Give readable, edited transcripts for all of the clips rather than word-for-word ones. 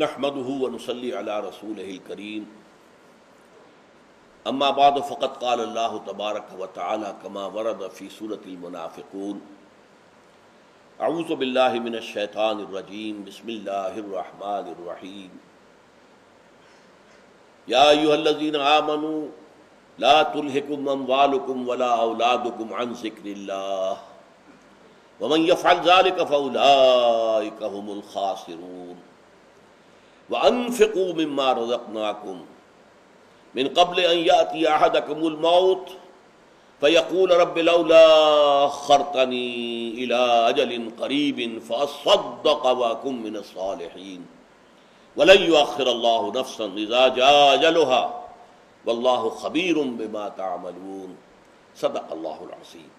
نحمده ونصلي على رسوله الكريم اما بعد فقد قال الله تبارك وتعالى كما ورد في سورة المنافقون اعوذ بالله من الشيطان الرجيم بسم الله الرحمن الرحيم يا ايها الذين آمنوا لا تلهكم اموالكم ولا اولادكم عن ذكر الله ومن يفعل ذلك فاولئك هم الخاسرون وَأَنفِقُوا مِمَّا رَزَقْنَاكُمْ مِنْ قَبْلِ أَنْ يَأْتِيَ أَحَدَكُمُ الْمَوْتُ فَيَقُولَ رَبِّ لَوْلَا أَخَّرْتَنِي إِلَىٰ أَجَلٍ قَرِيبٍ فَأَصَّدَّقَ وَأَكُن مِّنَ الصَّالِحِينَ وَلَن يُؤَخِّرَ اللَّهُ نَفْسًا إِذَا جَاءَ أَجَلُهَا وَاللَّهُ خَبِيرٌ بِمَا تَعْمَلُونَ صدق اللہ العظیم۔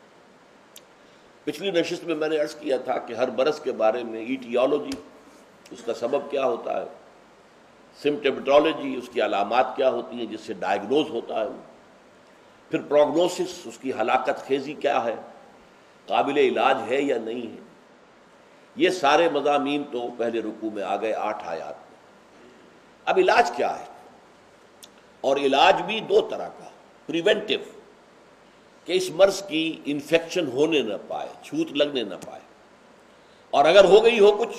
پچھلی نشست میں نے عرض کیا تھا کہ ہر برس کے بارے میں ایٹیالوجی، اس کا سبب کیا ہوتا ہے، سمپٹومیٹولوجی، اس کی علامات کیا ہوتی ہیں جس سے ڈائگنوز ہوتا ہے، پھر پروگنوسس، اس کی ہلاکت خیزی کیا ہے، قابل علاج ہے یا نہیں ہے، یہ سارے مضامین تو پہلے رکوع میں آ گئے 8 آیات میں۔ اب علاج کیا ہے؟ اور علاج بھی 2 طرح کا، پریونٹیو کہ اس مرض کی انفیکشن ہونے نہ پائے، چھوت لگنے نہ پائے، اور اگر ہو گئی ہو کچھ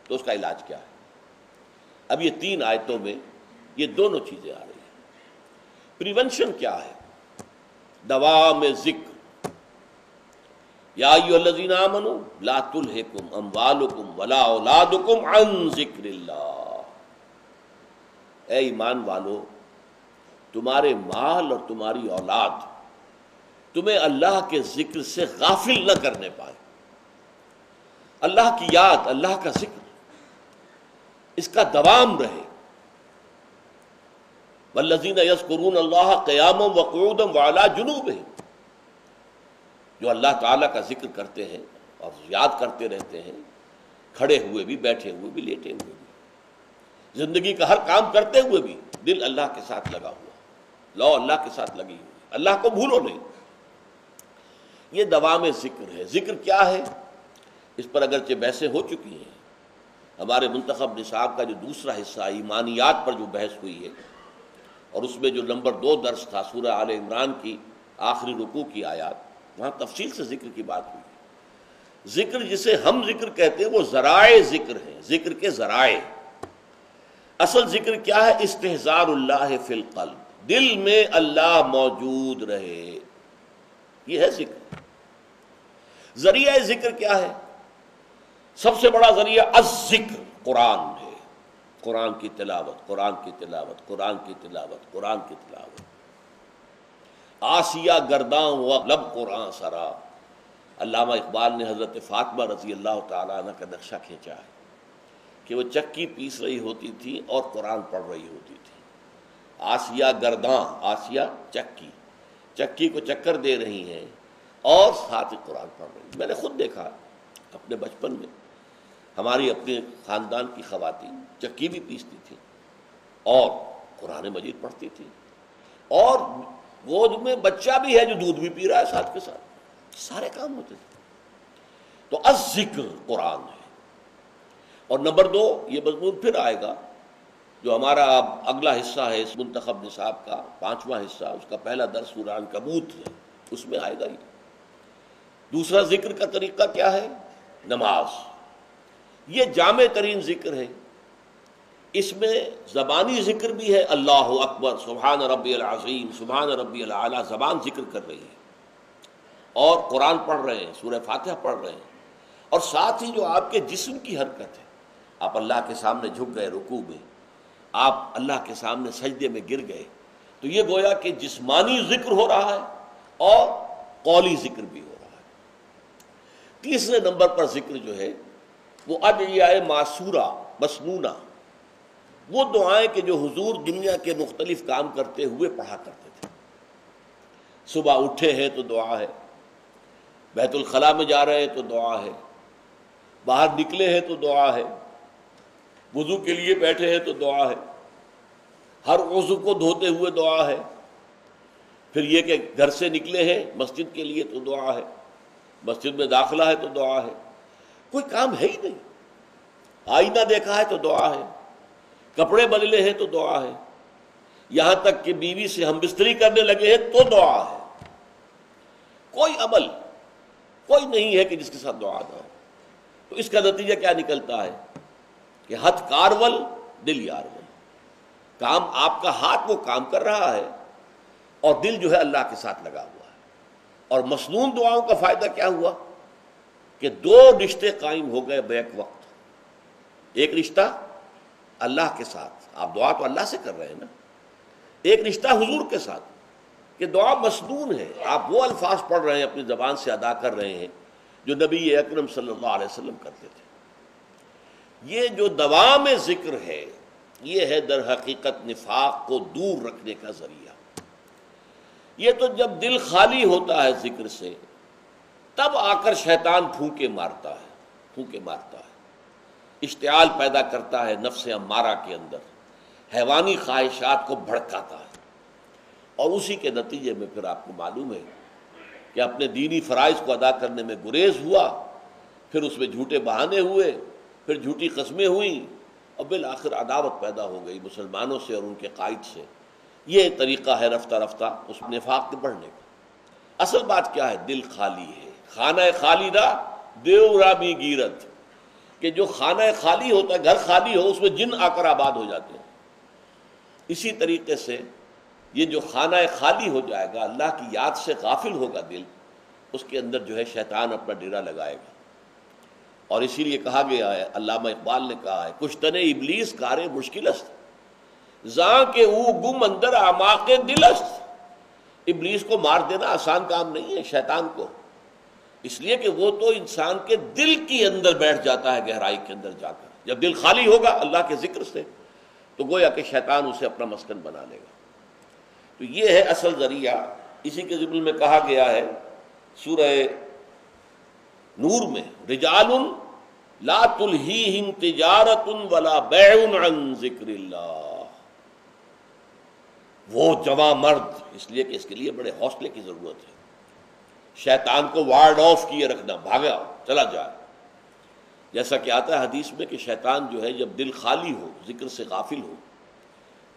تو اس کا علاج کیا ہے۔ اب یہ 3 آیتوں میں یہ دونوں چیزیں آ رہی ہیں۔ پریونشن کیا ہے؟ دوام ذکر، یا ایھا الذین آمنوا لا تلھکم اموالکم ولا اولادکم عن ذکر اللہ۔ اے ایمان والو، تمہارے مال اور تمہاری اولاد تمہیں اللہ کے ذکر سے غافل نہ کرنے پائے۔ اللہ کی یاد، اللہ کا ذکر، اس کا دوام رہے۔ والذین یذکرون اللہ قیاما وقعودا وعلی جنوبہم، جو اللہ تعالیٰ کا ذکر کرتے ہیں اور یاد کرتے رہتے ہیں، کھڑے ہوئے بھی، بیٹھے ہوئے بھی، لیٹے ہوئے بھی، زندگی کا ہر کام کرتے ہوئے بھی دل اللہ کے ساتھ لگا ہوا، لو اللہ کے ساتھ لگی ہوئی، اللہ کو بھولو نہیں۔ یہ دوام ذکر ہے۔ ذکر کیا ہے؟ اس پر اگرچہ بحثیں ہو چکی ہیں۔ ہمارے منتخب نصاب کا جو دوسرا حصہ ایمانیات پر جو بحث ہوئی ہے، اور اس میں جو نمبر 2 درس تھا سورہ آل عمران کی آخری رکوع کی آیات، وہاں تفصیل سے ذکر کی بات ہوئی۔ ذکر جسے ہم ذکر کہتے ہیں وہ ذرائع ذکر ہیں، ذکر کے ذرائع۔ اصل ذکر کیا ہے؟ استحضار اللہ فی القلب، دل میں اللہ موجود رہے، یہ ہے ذکر۔ ذریعہ ذکر کیا ہے؟ سب سے بڑا ذریعہ الذکر قرآن ہے، قرآن کی تلاوت، قرآن کی تلاوت، قرآن کی تلاوت، قرآن کی تلاوت۔ آسیہ گرداں و لب قرآن سرا، علامہ اقبال نے حضرت فاطمہ رضی اللہ تعالیٰ عنہ کا نقشہ کھینچا ہے کہ وہ چکی پیس رہی ہوتی تھی اور قرآن پڑھ رہی ہوتی تھی۔ آسیہ گرداں، آسیہ چکی، چکی کو چکر دے رہی ہیں اور ساتھ ہی قرآن پڑھ رہی ہیں۔ میں نے خود دیکھا اپنے بچپن میں، ہماری اپنے خاندان کی خواتین چکی بھی پیستی تھیں اور قرآن مجید پڑھتی تھیں، اور گود میں بچہ بھی ہے جو دودھ بھی پی رہا ہے ساتھ کے ساتھ، سارے کام ہوتے تھے۔ تو الذکر قرآن ہے۔ اور نمبر 2 یہ مضمون پھر آئے گا جو ہمارا اگلا حصہ ہے اس منتخب نصاب کا 5واں حصہ، اس کا پہلا درس سورہ عنکبوت ہے، اس میں آئے گا یہ۔ دوسرا ذکر کا طریقہ کیا ہے؟ نماز۔ یہ جامع ترین ذکر ہے۔ اس میں زبانی ذکر بھی ہے، اللہ اکبر، سبحان ربی العظیم، سبحان ربی الاعلیٰ، زبان ذکر کر رہی ہے، اور قرآن پڑھ رہے ہیں، سورہ فاتحہ پڑھ رہے ہیں، اور ساتھ ہی جو آپ کے جسم کی حرکت ہے، آپ اللہ کے سامنے جھک گئے رکوع میں، آپ اللہ کے سامنے سجدے میں گر گئے، تو یہ گویا کہ جسمانی ذکر ہو رہا ہے اور قولی ذکر بھی ہو رہا ہے۔ تیسرے نمبر پر ذکر جو ہے وہ ادعیہ معصورہ، مسنونہ، وہ دعائیں کہ جو حضور دنیا کے مختلف کام کرتے ہوئے پڑھا کرتے تھے۔ صبح اٹھے ہیں تو دعا ہے، بیت الخلاء میں جا رہے ہیں تو دعا ہے، باہر نکلے ہیں تو دعا ہے، وضو کے لیے بیٹھے ہیں تو دعا ہے، ہر عضو کو دھوتے ہوئے دعا ہے، پھر یہ کہ گھر سے نکلے ہیں مسجد کے لیے تو دعا ہے، مسجد میں داخلہ ہے تو دعا ہے، کوئی کام ہے ہی نہیں۔ آئینہ دیکھا ہے تو دعا ہے، کپڑے بدلے ہیں تو دعا ہے، یہاں تک کہ بیوی سے ہم بستری کرنے لگے ہیں تو دعا ہے۔ کوئی عمل کوئی نہیں ہے کہ جس کے ساتھ دعا نہ ہو۔ تو اس کا نتیجہ کیا نکلتا ہے کہ ہتھ کارول دل یارول، کام آپ کا ہاتھ وہ کام کر رہا ہے اور دل جو ہے اللہ کے ساتھ لگا ہوا ہے۔ اور مسنون دعاؤں کا فائدہ کیا ہوا کہ دو رشتے قائم ہو گئے بیک وقت۔ ایک رشتہ اللہ کے ساتھ، آپ دعا تو اللہ سے کر رہے ہیں نا، ایک رشتہ حضور کے ساتھ کہ دعا مسنون ہے، آپ وہ الفاظ پڑھ رہے ہیں، اپنی زبان سے ادا کر رہے ہیں جو نبی اکرم صلی اللہ علیہ وسلم کرتے تھے۔ یہ جو دوام ذکر ہے یہ ہے در حقیقت نفاق کو دور رکھنے کا ذریعہ۔ یہ تو جب دل خالی ہوتا ہے ذکر سے تب آ کر شیطان پھونکے مارتا ہے، اشتعال پیدا کرتا ہے نفس امارہ کے اندر، حیوانی خواہشات کو بھڑکاتا ہے، اور اسی کے نتیجے میں پھر آپ کو معلوم ہے کہ اپنے دینی فرائض کو ادا کرنے میں گریز ہوا، پھر اس میں جھوٹے بہانے ہوئے، پھر جھوٹی قسمیں ہوئیں، اور بالآخر عداوت پیدا ہو گئی مسلمانوں سے اور ان کے قائد سے۔ یہ طریقہ ہے رفتہ رفتہ اس نفاق کے بڑھنے کا۔ اصل بات کیا ہے؟ دل خالی ہے، خانہ خالی را دیو را می گیرت، کہ جو خانہ خالی ہوتا ہے، گھر خالی ہو، اس میں جن آ کر آباد ہو جاتے ہیں۔ اسی طریقے سے یہ جو خانہ خالی ہو جائے گا، اللہ کی یاد سے غافل ہوگا دل، اس کے اندر جو ہے شیطان اپنا ڈیرا لگائے گا۔ اور اسی لیے کہا گیا ہے، علامہ اقبال نے کہا ہے، کشتن ابلیس کار مشکل است زاں کہ او گم اندر اعماق دل است۔ ابلیس کو مار دینا آسان کام نہیں ہے، شیطان کو، اس لیے کہ وہ تو انسان کے دل کے اندر بیٹھ جاتا ہے، گہرائی کے اندر جا کر۔ جب دل خالی ہوگا اللہ کے ذکر سے تو گویا کہ شیطان اسے اپنا مسکن بنا لے گا۔ تو یہ ہے اصل ذریعہ۔ اسی کے ضمن میں کہا گیا ہے سورہ نور میں، رجال لا تلہیہم تجارت ولا بیع عن ذکر اللہ، وہ جوان مرد، اس لیے کہ اس کے لیے بڑے حوصلے کی ضرورت ہے، شیطان کو وارڈ آف کیے رکھنا، بھاگا چلا جائے۔ جیسا کہ آتا ہے حدیث میں کہ شیطان جو ہے جب دل خالی ہو، ذکر سے غافل ہو،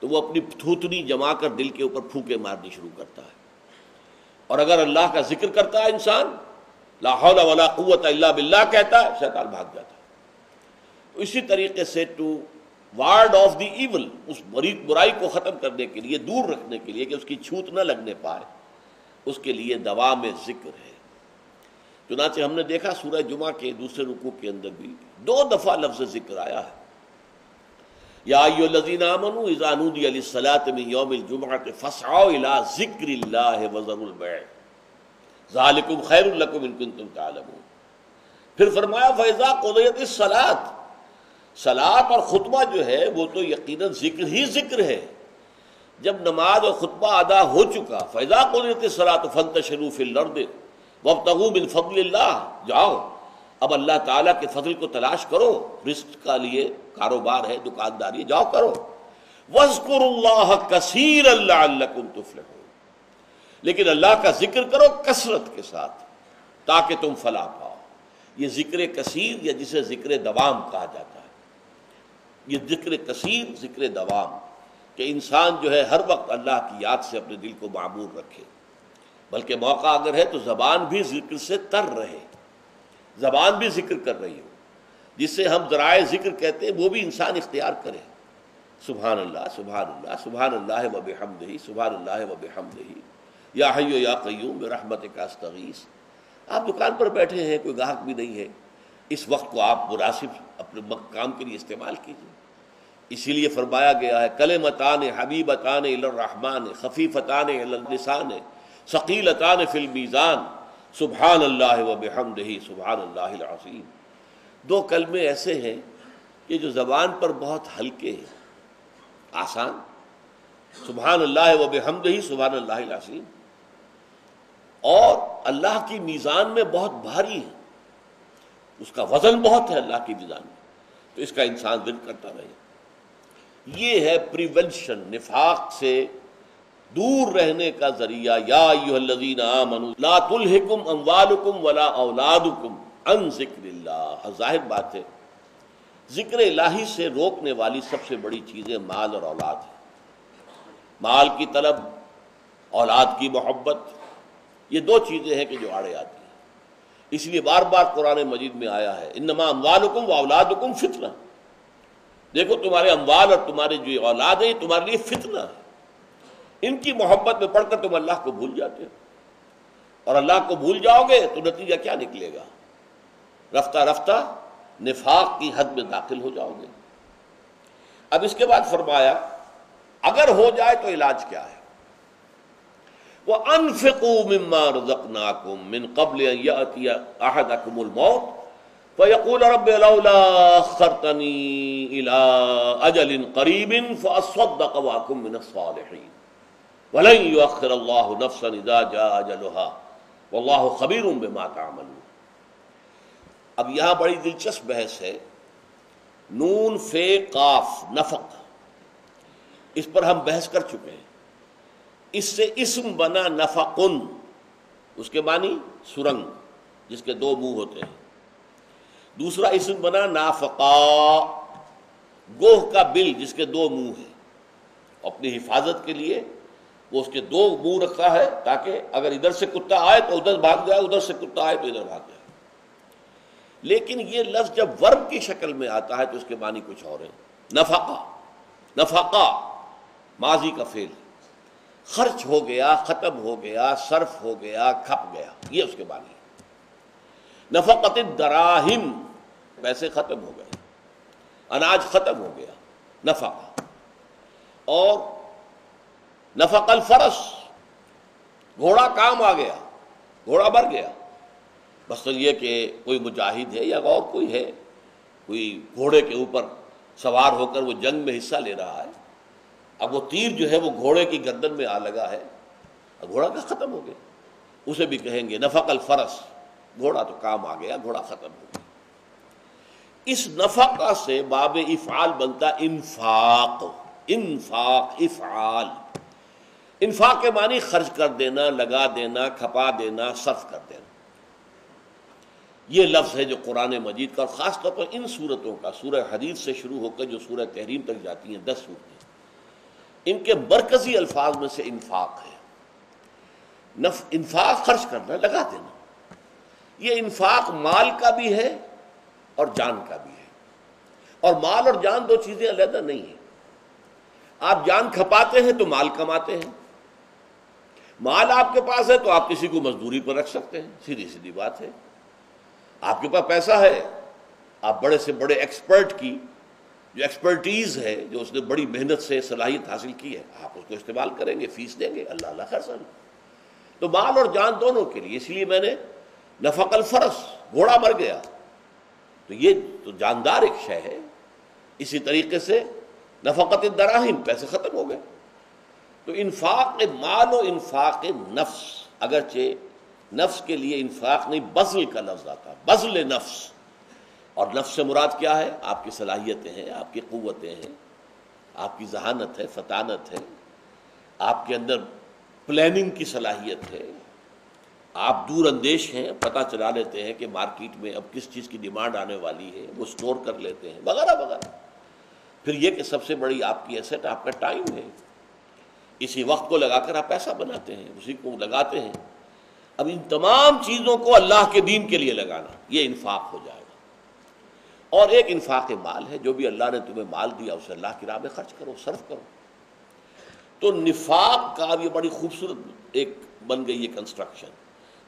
تو وہ اپنی تھوتنی جما کر دل کے اوپر پھونکے مارنی شروع کرتا ہے، اور اگر اللہ کا ذکر کرتا ہے انسان، لا حول ولا قوت الا باللہ کہتا ہے، شیطان بھاگ جاتا ہے۔ تو اسی طریقے سے to ward off the evil, اس برائی کو ختم کرنے کے لیے، دور رکھنے کے لیے کہ اس کی چھوت نہ لگنے پائے، اس کے لیے دوام ذکر ہے۔ چنانچہ ہم نے دیکھا سورہ جمعہ کے دوسرے رکوع کے اندر بھی 2 دفعہ لفظ ذکر آیا ہے، یا ایھا الذین آمنوا اذا نودی للصلاۃ من یوم الجمعۃ فاسعوا الی ذکر اللہ وذروا البیع ذالکم خیر لکم ان کنتم تعلمون۔ پھر فرمایا فاذا قضیت الصلاۃ، صلاۃ اور خطبہ جو ہے وہ تو یقیناً ذکر ہی ذکر ہے۔ جب نماز اور خطبہ ادا ہو چکا، فاذا قضیت الصلاۃ فانتشروا فی الارض وابتغوا من فضل اللہ، جاؤ اب اللہ تعالیٰ کے فضل کو تلاش کرو، رزق کا لیے کاروبار ہے، دکانداری، جاؤ کرو۔ واذکروا اللہ کثیرا لعلکم تفلحون، لیکن اللہ کا ذکر کرو کثرت کے ساتھ تاکہ تم فلاح پاؤ۔ یہ ذکر کثیر یا جسے ذکر دوام کہا جاتا ہے، یہ ذکر کثیر، ذکر دوام، کہ انسان جو ہے ہر وقت اللہ کی یاد سے اپنے دل کو معمور رکھے، بلکہ موقع اگر ہے تو زبان بھی ذکر سے تر رہے، زبان بھی ذکر کر رہی ہو، جسے ہم ذرائع ذکر کہتے ہیں وہ بھی انسان اختیار کرے۔ سبحان اللہ سبحان اللہ سبحان اللہ وبحمدہ سبحان اللہ وبحمدہ یا حی یا قیوم برحمتک استغیث۔ آپ دکان پر بیٹھے ہیں، کوئی گاہک بھی نہیں ہے، اس وقت کو آپ مناسب اپنے کام کے لیے استعمال کیجیے۔ اسی لیے فرمایا گیا ہے کلمتان حبیبتان الی الرحمن خفیفتان علی اللسان ثقیلتان فی المیزان سبحان اللہ وبحمدہ سبحان اللہ العظیم۔ 2 کلمے ایسے ہیں کہ جو زبان پر بہت ہلکے ہیں، آسان، سبحان اللہ وبحمدہ سبحان اللہ العظیم، اور اللہ کی میزان میں بہت بھاری ہے، اس کا وزن بہت ہے اللہ کی میزان میں، تو اس کا انسان ذکر کرتا رہے۔ یہ ہے پریونشن، نفاق سے دور رہنے کا ذریعہ۔ یا ایھا الذین آمنوا لا تلھکم اموالکم ولا اولادکم عن ذکر اللہ۔ ظاہر بات ہے ذکر الہی سے روکنے والی سب سے بڑی چیزیں مال اور اولاد ہیں۔ مال کی طلب، اولاد کی محبت، یہ دو چیزیں ہیں کہ جو آڑے آتی ہیں۔ اس لیے بار بار قرآن مجید میں آیا ہے انما اموالکم و اولادکم فتنہ، دیکھو تمہارے اموال اور تمہارے جو اولاد ہیں یہ تمہارے لیے فتنہ ہے۔ ان کی محبت میں پڑھ کر تم اللہ کو بھول جاتے ہو، اور اللہ کو بھول جاؤ گے تو نتیجہ کیا نکلے گا؟ رفتہ رفتہ نفاق کی حد میں داخل ہو جاؤ گے۔ اب اس کے بعد فرمایا اگر ہو جائے تو علاج کیا ہے؟ وَأَنفِقُوا مِمَّا رَزَقْنَاكُم مِّن قَبْلِ أَن يَأْتِيَ أَحَدَكُمُ الْمَوْتُ فَيَقُولَ رَبِّ لَوْلَا أَخَّرْتَنِي إِلَىٰ أَجَلٍ قَرِيبٍ فَأَصَّدَّقَ وَأَكُن مِّنَ الصَّالِحِينَ وَلَن يُؤَخِّرَ اللَّهُ نَفْسًا إِذَا جَاءَ أَجَلُهَا وَاللَّهُ خَبِيرٌ بِمَا تَعْمَلُونَ۔ اب یہاں بڑی دلچسپ بحث ہے، نون فے قاف نفق، اس پر ہم بحث کر چکے ہیں۔ اس سے اسم بنا نفقن، اس کے معنی سرنگ جس کے دو منہ ہوتے ہیں۔ دوسرا اسم بنا نافقا، گوہ کا بل جس کے دو منہ ہیں، اپنی حفاظت کے لیے وہ اس کے دو منہ رکھتا ہے تاکہ اگر ادھر سے کتا آئے تو ادھر بھاگ جائے، ادھر سے کتا آئے تو ادھر بھاگ جائے۔ لیکن یہ لفظ جب ورب کی شکل میں آتا ہے تو اس کے معنی کچھ اور ہیں۔ نفقہ، نفقہ ماضی کا فعل، خرچ ہو گیا، ختم ہو گیا، صرف ہو گیا، کھپ گیا، یہ اس کے معنی ہے۔ نفقت الدراہم، پیسے ختم ہو گئے، اناج ختم ہو گیا، نفقہ۔ اور نفق الفرس، گھوڑا کام آ گیا، گھوڑا مر گیا۔ بس یہ کہ کوئی مجاہد ہے یا اور کوئی ہے، کوئی گھوڑے کے اوپر سوار ہو کر وہ جنگ میں حصہ لے رہا ہے، اب وہ تیر جو ہے وہ گھوڑے کی گردن میں آ لگا ہے، گھوڑا کا ختم ہو گیا، اسے بھی کہیں گے نفق الفرس، گھوڑا تو کام آ گیا، گھوڑا ختم ہو گیا۔ اس نفقہ سے باب افعال بنتا انفاق، انفاق افعال۔ انفاق کے معنی خرچ کر دینا، لگا دینا، کھپا دینا، صرف کر دینا۔ یہ لفظ ہے جو قرآن مجید کا، اور خاص طور پر ان صورتوں کا، سورہ حدید سے شروع ہو کر جو سورہ تحریم تک جاتی ہیں 10 صورتیں، ان کے مرکزی الفاظ میں سے انفاق ہے۔ انفاق خرچ کرنا، لگا دینا۔ یہ انفاق مال کا بھی ہے اور جان کا بھی ہے، اور مال اور جان دو چیزیں علیحدہ نہیں ہیں۔ آپ جان کھپاتے ہیں تو مال کماتے ہیں، مال آپ کے پاس ہے تو آپ کسی کو مزدوری پر رکھ سکتے ہیں، سیدھی سیدھی بات ہے۔ آپ کے پاس پیسہ ہے، آپ بڑے سے بڑے ایکسپرٹ کی جو ایکسپرٹیز ہے، جو اس نے بڑی محنت سے صلاحیت حاصل کی ہے، آپ اس کو استعمال کریں گے، فیس دیں گے، اللہ اللہ خیر سن۔ تو مال اور جان دونوں کے لیے، اس لیے میں نے نفق الفرس، گھوڑا مر گیا تو یہ تو جاندار ایک شے ہے۔ اسی طریقے سے نفقت الدراہم، پیسے ختم ہو گئے۔ تو انفاق مال و انفاق نفس، اگرچہ نفس کے لیے انفاق نہیں بذل کا لفظ آتا، بذل نفس، اور نفس سے مراد کیا ہے؟ آپ کی صلاحیتیں ہیں، آپ کی قوتیں ہیں، آپ کی ذہانت ہے، فطانت ہے، آپ کے اندر پلاننگ کی صلاحیت ہے، آپ دور اندیش ہیں، پتہ چلا لیتے ہیں کہ مارکیٹ میں اب کس چیز کی ڈیمانڈ آنے والی ہے، وہ سٹور کر لیتے ہیں، وغیرہ وغیرہ۔ پھر یہ کہ سب سے بڑی آپ کی ایسٹ آپ کا ٹائم ہے، اسی وقت کو لگا کر آپ پیسہ بناتے ہیں، اسی کو لگاتے ہیں۔ اب ان تمام چیزوں کو اللہ کے دین کے لیے لگانا، یہ انفاق ہو جائے گا۔ اور ایک انفاق مال ہے، جو بھی اللہ نے تمہیں مال دیا اسے اللہ کی راہ میں خرچ کرو، صرف کرو۔ تو نفاق کا اب یہ بڑی خوبصورت ایک بن گئی ہے کنسٹرکشن۔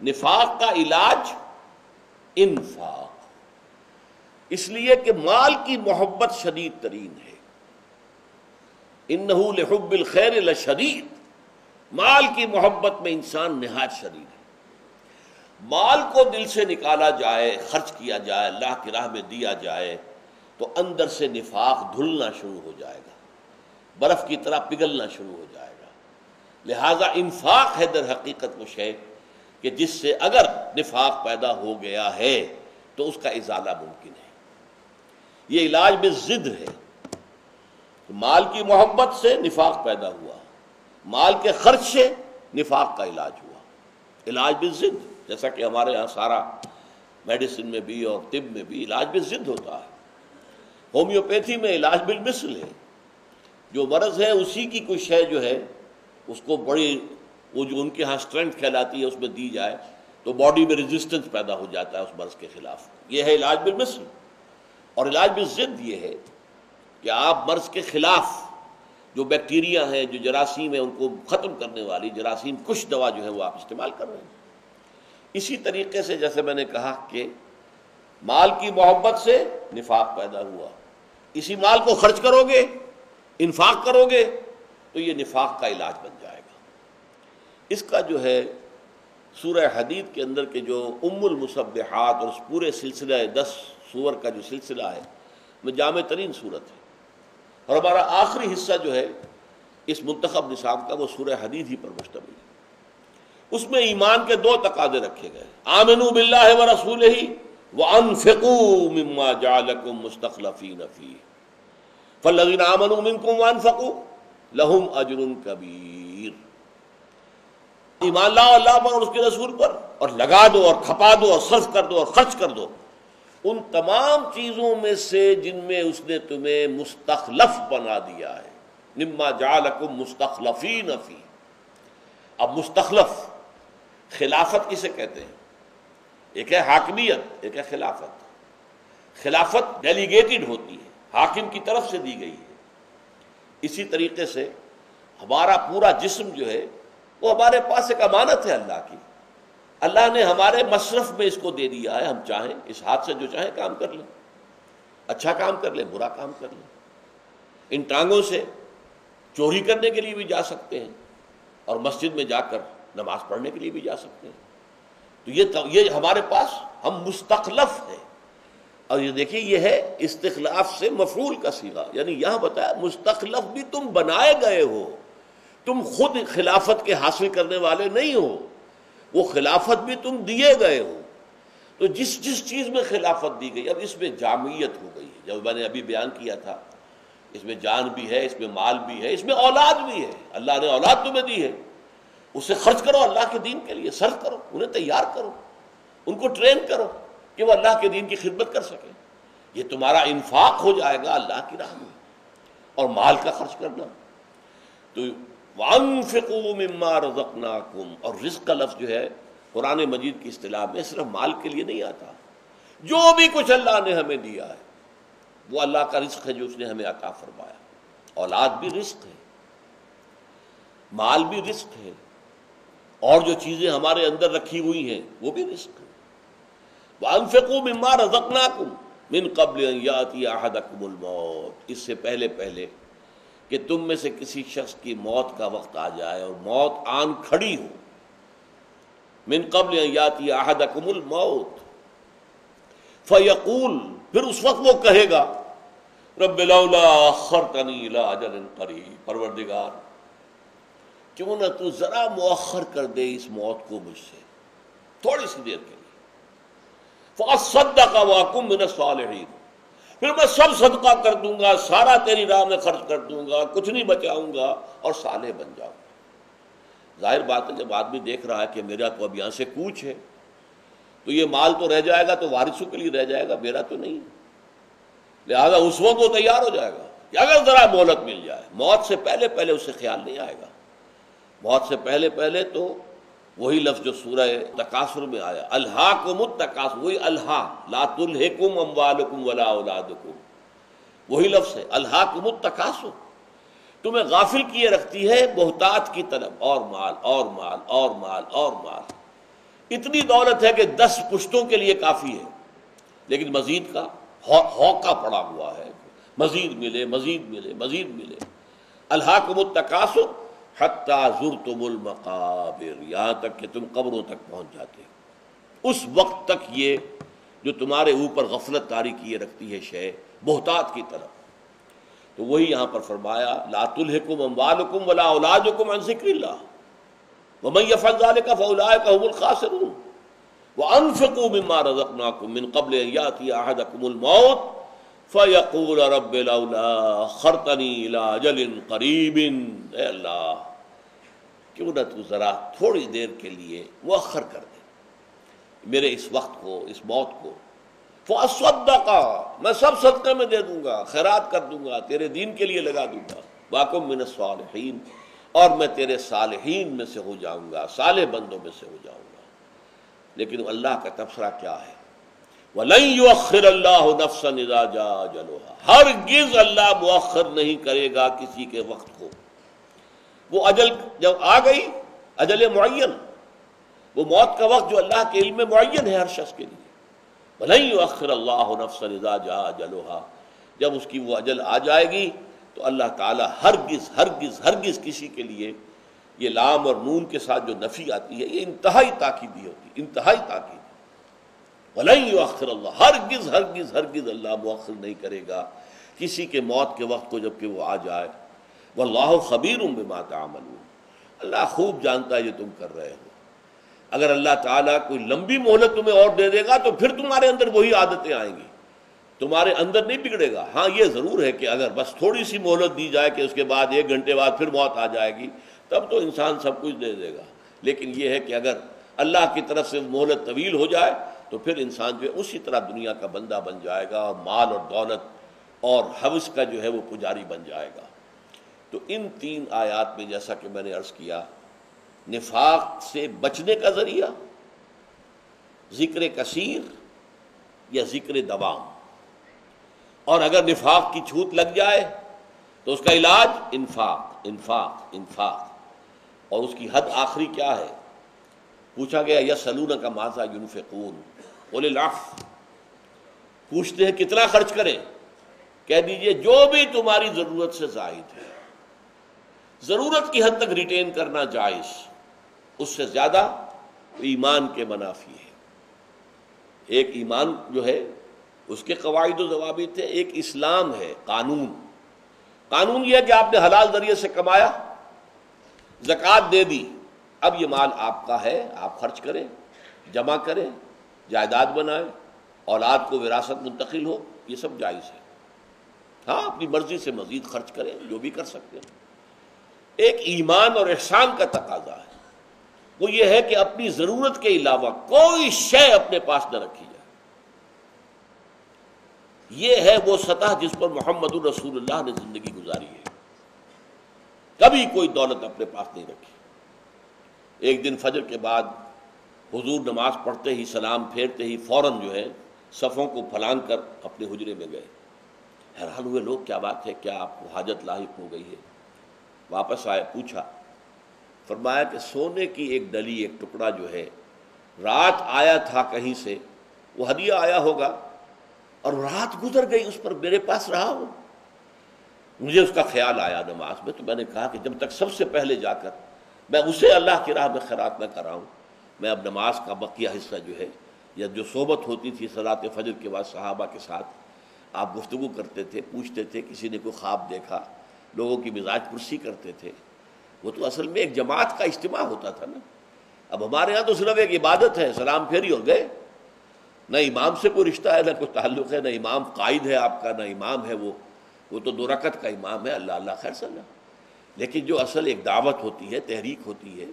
نفاق کا علاج انفاق، اس لیے کہ مال کی محبت شدید ترین ہے۔ انہ لحب الخیر لشدید، مال کی محبت میں انسان نہایت شدید ہے۔ مال کو دل سے نکالا جائے، خرچ کیا جائے، اللہ کی راہ میں دیا جائے تو اندر سے نفاق دھلنا شروع ہو جائے گا، برف کی طرح پگھلنا شروع ہو جائے گا۔ لہذا انفاق ہے در حقیقت وہ شے کہ جس سے اگر نفاق پیدا ہو گیا ہے تو اس کا ازالہ ممکن ہے۔ یہ علاج بالضد ہے۔ مال کی محبت سے نفاق پیدا ہوا، مال کے خرچ سے نفاق کا علاج ہوا، علاج بالضد، جیسا کہ ہمارے ہاں سارا میڈیسن میں بھی اور طب میں بھی علاج بالضد ہوتا ہے۔ ہومیوپیتھی میں علاج بالمثل ہے، جو مرض ہے اسی کی کوئی شے جو ہے اس کو بڑی، وہ جو ان کے ہاں اسٹرینتھ کہلاتی ہے اس میں دی جائے تو باڈی میں ریزسٹنس پیدا ہو جاتا ہے اس مرض کے خلاف. یہ ہے علاج بالمثل. اور علاج بالضد یہ ہے کہ آپ مرض کے خلاف جو بیکٹیریا ہیں، جو جراثیم ہیں، ان کو ختم کرنے والی جراثیم کش دوا جو ہے وہ آپ استعمال کر رہے ہیں. اسی طریقے سے جیسے میں نے کہا کہ مال کی محبت سے نفاق پیدا ہوا، اسی مال کو خرچ کرو گے، انفاق کرو گے تو یہ نفاق کا علاج بن جائے گا. اس کا جو ہے سورہ حدید کے اندر کے جو ام المصبحات اور اس پورے سلسلہ 10 سور کا جو سلسلہ ہے وہ جامع ترین صورت ہے. اور ہمارا آخری حصہ جو ہے اس منتخب نصاب کا وہ سورہ حدید ہی پر مشتمل ہے. اس میں ایمان کے 2 تقاضے رکھے گئے، آمنوا باللہ ورسولہ وانفقوا مما جعلکم مستخلفین فیہ فالذین آمنوا منکم وانفقوا لہم اجر کبیر. ایمان لاؤ اللہ پر اور اس کے رسول پر، اور لگا دو اور کھپا دو اور صرف کر دو اور خرچ کر دو ان تمام چیزوں میں سے جن میں اس نے تمہیں مستخلف بنا دیا ہے. مما جعلکم مستخلفین فیہ. اب مستخلف، خلافت کسے کہتے ہیں؟ ایک ہے حاکمیت، ایک ہے خلافت. خلافت ڈیلیگیٹڈ ہوتی ہے، حاکم کی طرف سے دی گئی ہے. اسی طریقے سے ہمارا پورا جسم جو ہے وہ ہمارے پاس ایک امانت ہے اللہ کی. اللہ نے ہمارے مصرف میں اس کو دے دیا ہے. ہم چاہیں اس ہاتھ سے جو چاہیں کام کر لیں، اچھا کام کر لیں، برا کام کر لیں. ان ٹانگوں سے چوری کرنے کے لیے بھی جا سکتے ہیں اور مسجد میں جا کر نماز پڑھنے کے لیے بھی جا سکتے ہیں. تو یہ ہمارے پاس، ہم مستخلف ہیں. اور یہ دیکھیے یہ ہے استخلاف سے مفعول کا صیغہ، یعنی یہاں بتایا مستخلف بھی تم بنائے گئے ہو، تم خود خلافت کے حاصل کرنے والے نہیں ہو، وہ خلافت بھی تم دیے گئے ہو. تو جس چیز میں خلافت دی گئی، اب اس میں جامعیت ہو گئی. جب میں نے ابھی بیان کیا تھا اس میں جان بھی ہے، اس میں مال بھی ہے، اس میں اولاد بھی ہے. اللہ نے اولاد تمہیں دی ہے، اسے خرچ کرو اللہ کے دین کے لیے، صرف کرو، انہیں تیار کرو، ان کو ٹرین کرو کہ وہ اللہ کے دین کی خدمت کر سکیں. یہ تمہارا انفاق ہو جائے گا اللہ کی راہ میں. اور مال کا خرچ کرنا تو وَأَنفِقُوا مِمَّا رَزَقْنَاكُمْ، اور رزق کا لفظ جو ہے قرآن مجید کی اصطلاح میں صرف مال کے لیے نہیں آتا. جو بھی کچھ اللہ نے ہمیں دیا ہے وہ اللہ کا رزق ہے جو اس نے ہمیں عطا فرمایا. اولاد بھی رزق ہے، مال بھی رزق ہے، اور جو چیزیں ہمارے اندر رکھی ہوئی ہیں وہ بھی رزق ہے. وَأَنفِقُوا مِمَّا رَزَقْنَاكُمْ مِن قَبْلِ أَن يَأْتِيَ أَحَدَكُمُ الْمَوْتُ، اس سے پہلے کہ تم میں سے کسی شخص کی موت کا وقت آ جائے اور موت آن کھڑی ہو. من قبل ان یاتی احدکم الموت فیقول، پھر اس وقت وہ کہے گا رب لولا اخرتنی الی اجل قریب، پروردگار کیوں نہ تو ذرا مؤخر کر دے اس موت کو مجھ سے تھوڑی سی دیر کے لیے. فاصدق واکن من الصالحین، پھر میں سب صدقہ کر دوں گا، سارا تیری راہ میں خرچ کر دوں گا، کچھ نہیں بچاؤں گا اور صالح بن جاؤں گا. ظاہر بات ہے جب آدمی دیکھ رہا ہے کہ میرا تو اب یہاں سے کوچ ہے تو یہ مال تو رہ جائے گا تو وارثوں کے لیے رہ جائے گا، میرا تو نہیں. لہذا اس وقت وہ تیار ہو جائے گا کہ اگر ذرا مہلت مل جائے. موت سے پہلے اسے خیال نہیں آئے گا. موت سے پہلے تو وہی لفظ جو سورہ تکاثر میں آیا، الہاکم التکاثر، وہی الہا لا تلہکم اموالکم ولا اولادکم، وہی لفظ ہے الہاکم التکاثر. تمہیں غافل کیے رکھتی ہے محتاج کی طرف، اور مال اور مال اور مال اور مال. اتنی دولت ہے کہ 10 پشتوں کے لیے کافی ہے، لیکن مزید کا ہوکا پڑا ہوا ہے، مزید ملے مزید ملے مزید ملے. الہاکم التکاثر حتی زرتم المقابر، یہاں تک کہ تم قبروں تک پہنچ جاتے. اس وقت تک یہ جو تمہارے اوپر غفلت طاری کیے رکھتی ہے شے محتاج کی طرف. تو وہی یہاں پر فرمایا لا تلہکم اموالکم ولا اولادکم عن ذکر اللہ ومن یفعل ذلک فاولئک هم الخاسرون وانفقوا مما رزقناکم من قبل ان یاتی احدکم الموت فیقول رب لولا اخرتنی الی اجل قریب. اے اللہ کیوں نہ تو ذرا تھوڑی دیر کے لیے مؤخر کر دے میرے اس وقت کو، اس موت کو. فَأَصَّدَّقَ، میں سب صدقے میں دے دوں گا، خیرات کر دوں گا، تیرے دین کے لیے لگا دوں گا، وَأَكُن مِّنَ الصَّالِحِينَ، اور میں تیرے صالحین میں سے ہو جاؤں گا، صالح بندوں میں سے ہو جاؤں گا۔ لیکن اللہ کا تبصرہ کیا ہے؟ وَلَن يُؤَخِّرَ اللَّهُ نَفْسًا إِذَا جَاءَ أَجَلُهَا، ہرگز اللہ مؤخر نہیں کرے گا کسی کے وقت کو۔ وہ اجل جب آ گئی، اجل معین، وہ موت کا وقت جو اللہ کے علم میں معین ہے ہر شخص کے لیے، وَلَن يُؤَخِّرَ اللَّهُ نَفْسًا إِذَا جَاءَ أَجَلُهَا، جب اس کی وہ اجل آ جائے گی تو اللہ تعالیٰ ہرگز ہرگز ہرگز کسی کے لیے، یہ لام اور نون کے ساتھ جو نفی آتی ہے یہ انتہائی تاکیدی ہوتی ہے، انتہائی تاکید۔ وَلَن يُؤَخِّرَ اللَّهُ، ہرگز ہرگز ہرگز اللہ مؤخر نہیں کرے گا کسی کے موت کے وقت کو جب کہ وہ آ جائے۔ وَاللَّهُ خَبِيرٌ بِمَا تَعْمَلُونَ، اللہ خوب جانتا ہے جو تم کر رہے ہو۔ اگر اللہ تعالیٰ کوئی لمبی مہلت تمہیں اور دے دے گا تو پھر تمہارے اندر وہی عادتیں آئیں گی، تمہارے اندر نہیں بگڑے گا۔ ہاں یہ ضرور ہے کہ اگر بس تھوڑی سی مہلت دی جائے کہ اس کے بعد 1 گھنٹے بعد پھر موت آ جائے گی، تب تو انسان سب کچھ دے دے گا۔ لیکن یہ ہے کہ اگر اللہ کی طرف سے مہلت طویل ہو جائے تو پھر انسان جو ہے اسی طرح دنیا کا بندہ بن جائے گا، اور مال اور دولت اور حوث کا جو ہے وہ پجاری بن جائے گا۔ تو ان 3 آیات میں جیسا کہ میں نے عرض کیا، نفاق سے بچنے کا ذریعہ ذکر کثیر یا ذکر دوام، اور اگر نفاق کی چھوت لگ جائے تو اس کا علاج انفاق انفاق انفاق، اور اس کی حد آخری کیا ہے؟ پوچھا گیا یسألونک ماذا ینفقون قل العفو، پوچھتے ہیں کتنا خرچ کریں، کہہ دیجئے جو بھی تمہاری ضرورت سے زائد ہے، ضرورت کی حد تک ریٹین کرنا جائز، اس سے زیادہ ایمان کے منافی ہے۔ ایک ایمان جو ہے اس کے قواعد و ضوابط ہیں، ایک اسلام ہے، قانون یہ ہے کہ آپ نے حلال ذریعے سے کمایا، زکوٰۃ دے دی، اب یہ مال آپ کا ہے، آپ خرچ کریں، جمع کریں، جائیداد بنائیں، اولاد کو وراثت منتقل ہو، یہ سب جائز ہے۔ ہاں اپنی مرضی سے مزید خرچ کریں، جو بھی کر سکتے ہیں۔ ایک ایمان اور احسان کا تقاضا ہے، وہ یہ ہے کہ اپنی ضرورت کے علاوہ کوئی شے اپنے پاس نہ رکھی جائے۔ یہ ہے وہ سطح جس پر محمد رسول اللہ نے زندگی گزاری ہے، کبھی کوئی دولت اپنے پاس نہیں رکھی۔ ایک دن فجر کے بعد حضور نماز پڑھتے ہی، سلام پھیرتے ہی فوراً جو ہے صفوں کو پھلانگ کر اپنے حجرے میں گئے۔ حیران ہوئے لوگ، کیا بات ہے، کیا آپ کو حاجت لاحق ہو گئی ہے؟ واپس آئے، پوچھا، فرمایا کہ سونے کی ایک ڈلی، ایک ٹکڑا جو ہے رات آیا تھا کہیں سے، وہ ہدیہ آیا ہوگا اور رات گزر گئی اس پر، میرے پاس رہا ہو۔ مجھے اس کا خیال آیا نماز میں، تو میں نے کہا کہ جب تک سب سے پہلے جا کر میں اسے اللہ کی راہ میں خیرات نہ کراؤں، میں اب نماز کا بقیہ حصہ جو ہے، یا جو صحبت ہوتی تھی صلاۃ فجر کے بعد صحابہ کے ساتھ، آپ گفتگو کرتے تھے، پوچھتے تھے، کسی نے کوئی خواب دیکھا، لوگوں کی مزاج پرسی کرتے تھے، وہ تو اصل میں ایک جماعت کا اجتماع ہوتا تھا نا۔ اب ہمارے یہاں تو صرف ایک عبادت ہے، سلام پھیری اور گئے، نہ امام سے کوئی رشتہ ہے، نہ کوئی تعلق ہے، نہ امام قائد ہے آپ کا، نہ امام ہے، وہ تو 2 رکعت کا امام ہے، اللہ اللہ خیر صلی اللہ۔ لیکن جو اصل ایک دعوت ہوتی ہے، تحریک ہوتی ہے،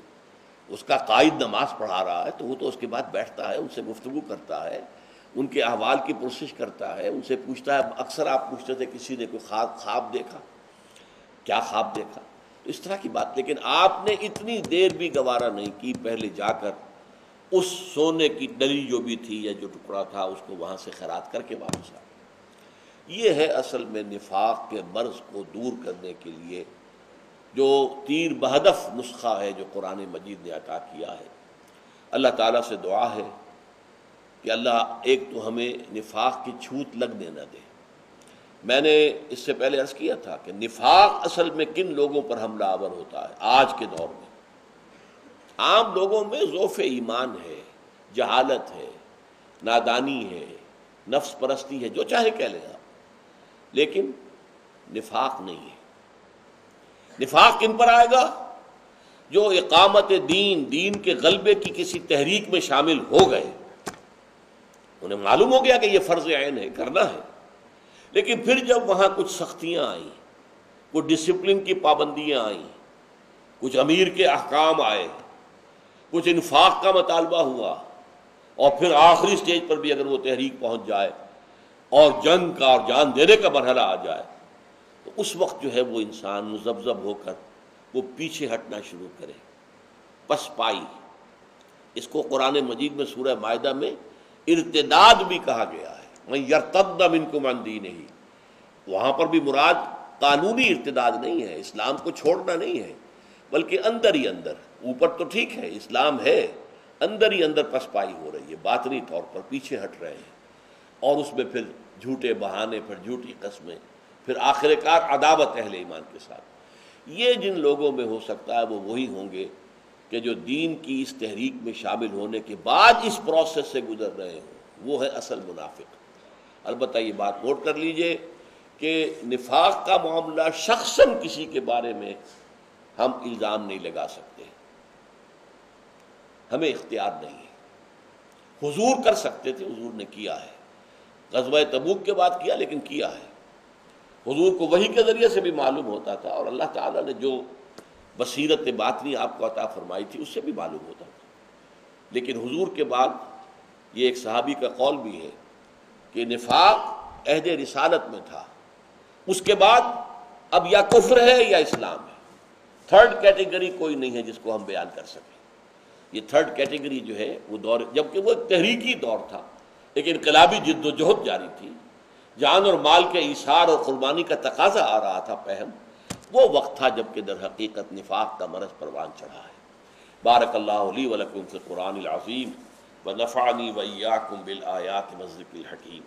اس کا قائد نماز پڑھا رہا ہے تو وہ تو اس کے بعد بیٹھتا ہے، ان سے گفتگو کرتا ہے، ان کے احوال کی پرسش کرتا ہے، ان سے پوچھتا ہے۔ اکثر آپ پوچھتے تھے کسی نے کوئی خواب دیکھا، کیا خواب دیکھا، تو اس طرح کی بات۔ لیکن آپ نے اتنی دیر بھی گوارا نہیں کی، پہلے جا کر اس سونے کی ڈلی جو بھی تھی یا جو ٹکڑا تھا اس کو وہاں سے خیرات کر کے واپس آ۔ یہ ہے اصل میں نفاق کے مرض کو دور کرنے کے لیے جو تیر بہدف نسخہ ہے جو قرآن مجید نے عطا کیا ہے۔ اللہ تعالیٰ سے دعا ہے کہ اللہ ایک تو ہمیں نفاق کی چھوت لگنے نہ دے۔ میں نے اس سے پہلے عرض کیا تھا کہ نفاق اصل میں کن لوگوں پر حملہ آور ہوتا ہے آج کے دور میں؟ عام لوگوں میں ضعف ایمان ہے، جہالت ہے، نادانی ہے، نفس پرستی ہے، جو چاہے کہہ لیں آپ، لیکن نفاق نہیں ہے۔ نفاق کن پر آئے گا؟ جو اقامت دین کے غلبے کی کسی تحریک میں شامل ہو گئے، انہیں معلوم ہو گیا کہ یہ فرض عین ہے، کرنا ہے، لیکن پھر جب وہاں کچھ سختیاں آئیں، کچھ ڈسپلن کی پابندیاں آئیں، کچھ امیر کے احکام آئے، کچھ انفاق کا مطالبہ ہوا، اور پھر آخری سٹیج پر بھی اگر وہ تحریک پہنچ جائے اور جنگ کا اور جان دینے کا مرحلہ آ جائے تو اس وقت جو ہے وہ انسان مذبذب ہو کر وہ پیچھے ہٹنا شروع کرے، پسپائی۔ اس کو قرآن مجید میں سورہ مائدہ میں ارتداد بھی کہا گیا ہے، مَن یرتد منکم عن دینہ۔ وہاں پر بھی مراد قانونی ارتداد نہیں ہے، اسلام کو چھوڑنا نہیں ہے، بلکہ اندر ہی اندر، اوپر تو ٹھیک ہے اسلام ہے، اندر ہی اندر پسپائی ہو رہی ہے، باطنی طور پر پیچھے ہٹ رہے ہیں، اور اس میں پھر جھوٹے بہانے، پھر جھوٹی قسمیں، پھر آخر کار عداوت اہل ایمان کے ساتھ۔ یہ جن لوگوں میں ہو سکتا ہے وہ وہی ہوں گے کہ جو دین کی اس تحریک میں شامل ہونے کے بعد اس پروسیس سے گزر رہے ہوں، وہ ہے اصل منافق۔ البتہ یہ بات نوٹ کر لیجئے کہ نفاق کا معاملہ شخصاً کسی کے بارے میں ہم الزام نہیں لگا سکتے، ہمیں اختیار نہیں ہے۔ حضور کر سکتے تھے، حضور نے کیا ہے، غزوہ تبوک کے بعد کیا، لیکن کیا ہے۔ حضور کو وحی کے ذریعے سے بھی معلوم ہوتا تھا، اور اللہ تعالیٰ نے جو بصیرت باطنی آپ کو عطا فرمائی تھی اس سے بھی معلوم ہوتا تھا۔ لیکن حضور کے بعد یہ ایک صحابی کا قول بھی ہے کہ نفاق عہد رسالت میں تھا، اس کے بعد اب یا کفر ہے یا اسلام ہے، تھرڈ کیٹیگری کوئی نہیں ہے جس کو ہم بیان کر سکیں۔ یہ تھرڈ کیٹیگری جو ہے وہ دور، جبکہ وہ ایک تحریکی دور تھا، ایک انقلابی جد و جہد جاری تھی، جان اور مال کے ایثار اور قربانی کا تقاضا آ رہا تھا پہم، وہ وقت تھا جب کہ در حقیقت نفاق کا مرض پروان چڑھا ہے۔ بارک اللہ لی ولکم فی القرآن العظیم ونفعنی وإیاکم بالآیات والذکر الحکیم۔